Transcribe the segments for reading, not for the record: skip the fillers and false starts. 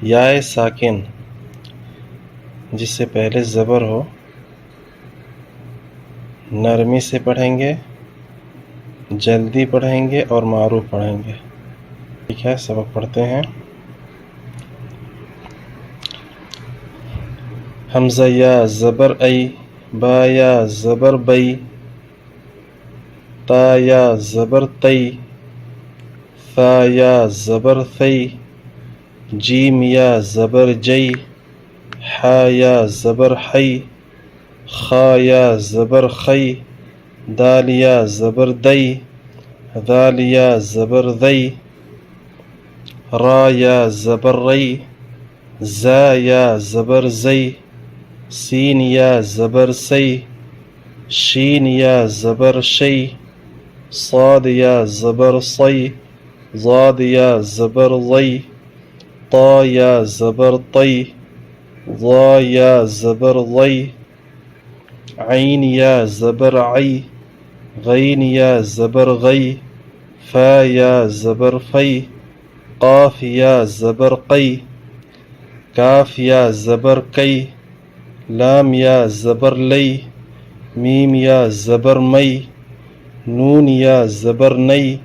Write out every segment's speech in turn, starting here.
یا ساکن جس سے پہلے زبر ہو نرمی سے پڑھیں گے، جلدی پڑھیں گے اور معروف پڑھیں گے۔ ٹھیک ہے، سبق پڑھتے ہیں۔ حمزہ یا زبر ای، با یا زبر بئی، تا یا زبر تی، ثا یا زبر ثی، جیم یا زبر جی، حا یا زبر حی، خا یا زبر خی، دال یا زبر دی، ذال یا زبر ذی، را یا زبر ری، زا یا زبر زی، سین یا زبر سی، شین یا زبر شی، صاد یا زبر صی، ضاد یا زبر ضی، طا یا زبر طی، ضا یا زبر ضی، عین یا زبر عی، غین یا زبر غی، فا یا زبر فی، قاف یا زبر قی، کاف یا زبر کی، لام یا زبر لی، میم یا زبر می، نون یا زبر نی،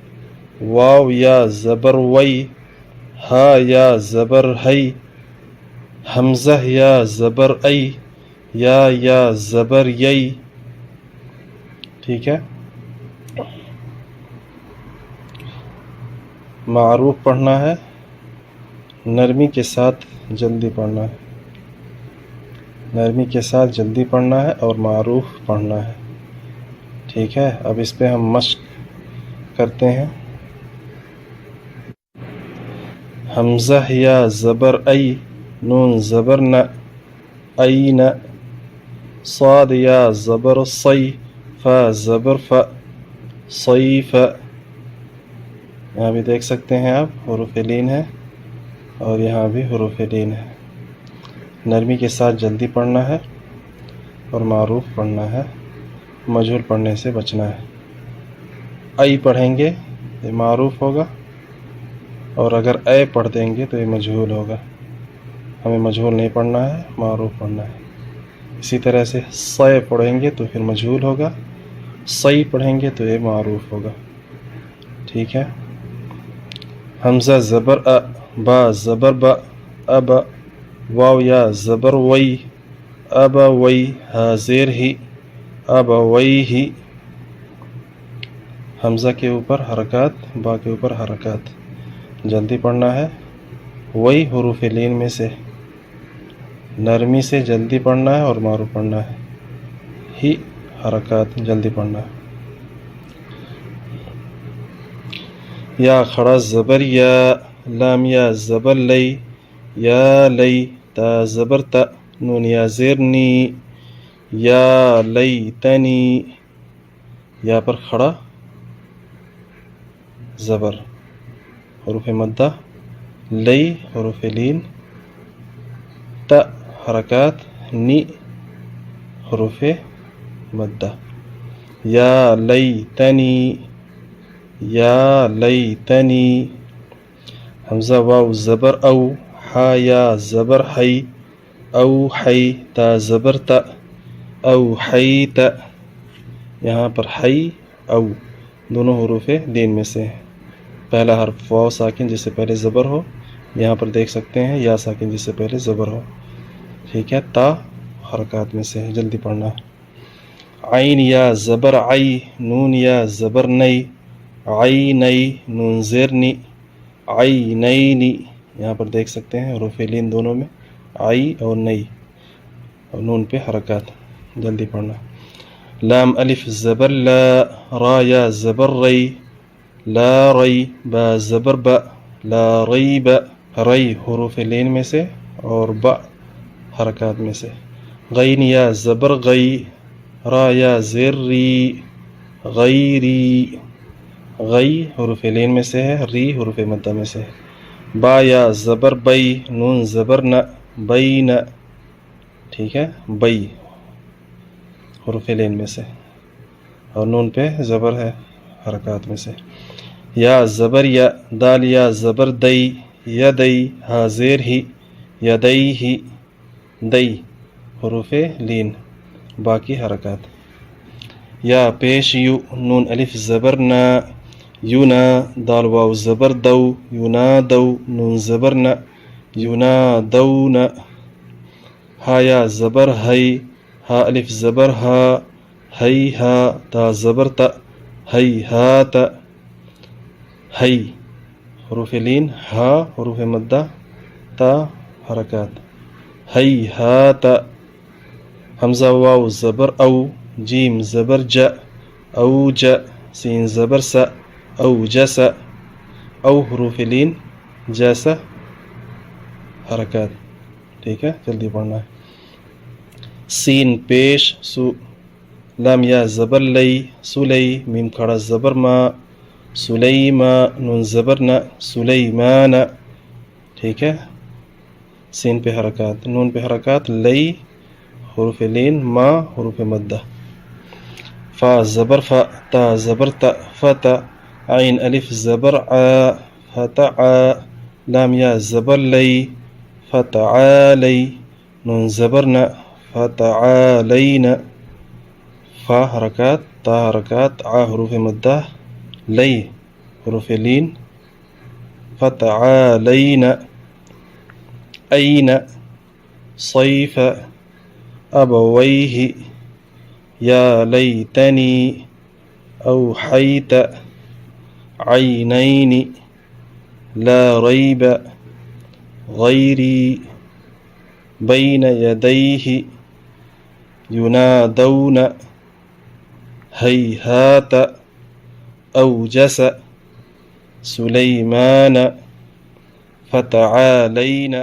واو یا زبر وی، ہا یا زبر ہی، حمزہ یا زبر ای، یا زبر یی۔ ٹھیک ہے، معروف پڑھنا ہے، نرمی کے ساتھ جلدی پڑھنا ہے، نرمی کے ساتھ جلدی پڑھنا ہے اور معروف پڑھنا ہے۔ ٹھیک ہے، اب اس پہ ہم مشق کرتے ہیں۔ حمزہ یا زبر ای، نون زبر ن، این، صاد یا زبر صی، فا زبر ف، صیف۔ یہاں بھی دیکھ سکتے ہیں آپ حروف لین ہے اور یہاں بھی حروف لین ہے۔ نرمی کے ساتھ جلدی پڑھنا ہے اور معروف پڑھنا ہے، مجہول پڑھنے سے بچنا ہے۔ ای پڑھیں گے یہ معروف ہوگا، اور اگر اے پڑھ دیں گے تو یہ مجہول ہوگا۔ ہمیں مجہول نہیں پڑھنا ہے، معروف پڑھنا ہے۔ اسی طرح سے صے پڑھیں گے تو پھر مجہول ہوگا، صی پڑھیں گے تو یہ معروف ہوگا۔ ٹھیک ہے، حمزہ زبر ا، با زبر با، اب، واو یا زبر وی، اب وی، ہا زیر ہی، اب وی ہی۔ حمزہ کے اوپر حرکات، با کے اوپر حرکات، جلدی پڑھنا ہے۔ وہی حروف لین میں سے نرمی سے جلدی پڑھنا ہے اور معروف پڑھنا ہے، ہی حرکات جلدی پڑھنا ہے۔ یا کھڑا زبر یا، لام یا زبر لی، یا لی، تا زبر تا، نون یا زیر نی، یا لی تنی۔ یا پر کھڑا زبر، حروف مدہ، لی حروف لین، تا حرکات، نی حروف مدہ۔ یا لیتنی، یا لیتنی۔ حمزہ واو زبر او، حا یا زبر حی، او حی، تا زبر تا، او حیت۔ یہاں پر حی او دونوں حروف لین میں سے ہیں۔ پہلا حرف واو ساکن جس سے پہلے زبر ہو، یہاں پر دیکھ سکتے ہیں یا ساکن جس سے پہلے زبر ہو۔ ٹھیک ہے، تا حرکات میں سے ہے، جلدی پڑھنا ہے۔ عین یا زبر عی، نون یا زبر نئی، عی نئی، نون زیر نی، عی نئی نی۔ یہاں پر دیکھ سکتے ہیں حروف لین دونوں میں، عی اور نئی، اور نون پہ حرکات، جلدی پڑھنا۔ لام الف زبر لا، را یا زبر ری، لا ری، با زبر با، لا ریب۔ ری حروف لین میں سے اور با حرکات میں سے۔ غین یا زبر غی، را یا زیر ری، غیری۔ غی حروف لین میں سے ہے، ری حروف مدہ میں سے ہے۔ با یا زبر بئی، نون زبر ن، بین۔ ٹھیک ہے، بئی حروف لین میں سے اور نون پہ زبر ہے حرکات میں سے۔ یا زبر یا، دال یا زبر دئی، یدئی، ہا زیر ہی، یدیہ دی حروف لین باقی حرکات. یا پیش یو نون الف زبر نا یونا دال واو زبر دو ینادو نون زبر نا ینادون. ہا یا زبر ہی ہا الف زبر ہا ہی ہا تا زبر تا ہی ہات. ہی حروف لین ہا حروف مدہ تا حرکات. ہی ہات. حمزہ واو زبر او جیم زبر ج او ج سین زبر س او جس. او حروف لین جیسا حرکات. ٹھیک ہے جلدی پڑھنا ہے. سین پیش سو لام یا زبر لئی سلی میم کھڑا زبر ما سلیما نون زبر نا سلیمان. ٹھیک ہے سین پہ حرکات نون پہ حرکات لئی حروف لین ما حروف مدہ. فا زبر فا تا زبر تا فتا عین الف زبر ع فتع لام یا زبر لئی فتعالی نون زبر نا فتعالین. فا حرکات تا حرکات ع حروف مدہ لئی حروف لین فتعالین. این صیف ابویہ یا لیتنی اوحیت عینین لا ریب غیری بین یدیہ ینادون ہیہات اوجس سلیمان فتعالین.